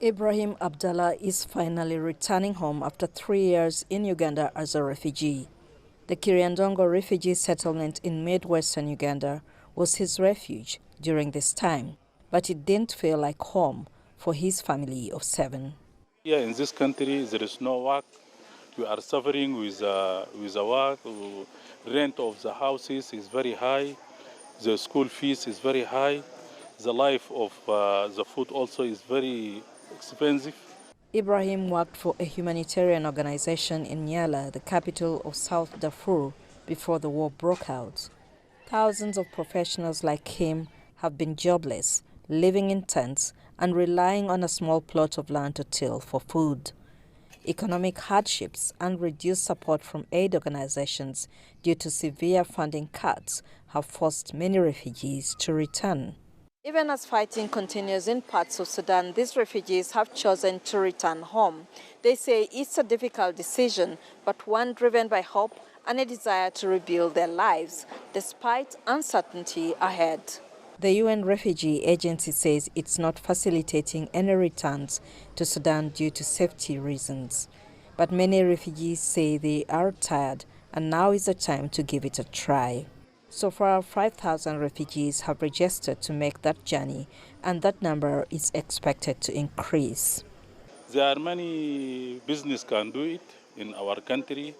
Ibrahim Abdallah is finally returning home after 3 years in Uganda as a refugee. The Kiriandongo refugee settlement in mid-western Uganda was his refuge during this time, but it didn't feel like home for his family of 7. Here in this country, there is no work. We are suffering with the work. Rent of the houses is very high. The school fees is very high. The life of the food also is very expensive. Ibrahim worked for a humanitarian organization in Nyala, the capital of South Darfur, before the war broke out. Thousands of professionals like him have been jobless, living in tents, and relying on a small plot of land to till for food. Economic hardships and reduced support from aid organizations due to severe funding cuts have forced many refugees to return. Even as fighting continues in parts of Sudan, these refugees have chosen to return home. They say it's a difficult decision, but one driven by hope and a desire to rebuild their lives, despite uncertainty ahead. The UN Refugee Agency says it's not facilitating any returns to Sudan due to safety reasons. But many refugees say they are tired and now is the time to give it a try. So far, 5,000 refugees have registered to make that journey, and that number is expected to increase. There are many business can do it in our country.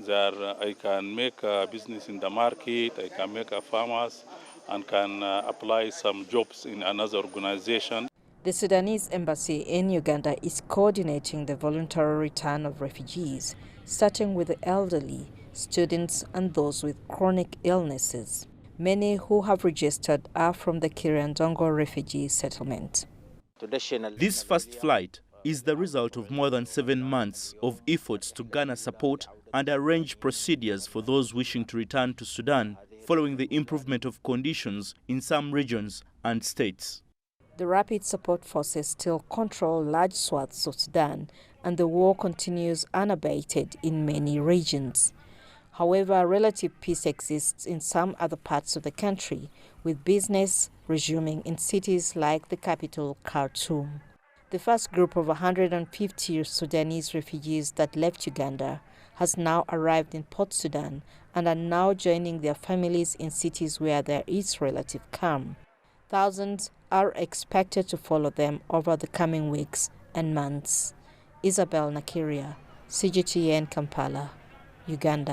I can make a business in the market, I can make a farmers, and can apply some jobs in another organization. The Sudanese Embassy in Uganda is coordinating the voluntary return of refugees, starting with the elderly, students, and those with chronic illnesses. Many who have registered are from the Kiriandongo refugee settlement. This first flight is the result of more than 7 months of efforts to garner support and arrange procedures for those wishing to return to Sudan following the improvement of conditions in some regions and states. The Rapid Support Forces still control large swaths of Sudan, and the war continues unabated in many regions. However, relative peace exists in some other parts of the country, with business resuming in cities like the capital, Khartoum. The first group of 150 Sudanese refugees that left Uganda has now arrived in Port Sudan and are now joining their families in cities where there is relative calm. Thousands are expected to follow them over the coming weeks and months. Isabel Nakiria, CGTN Kampala, Uganda.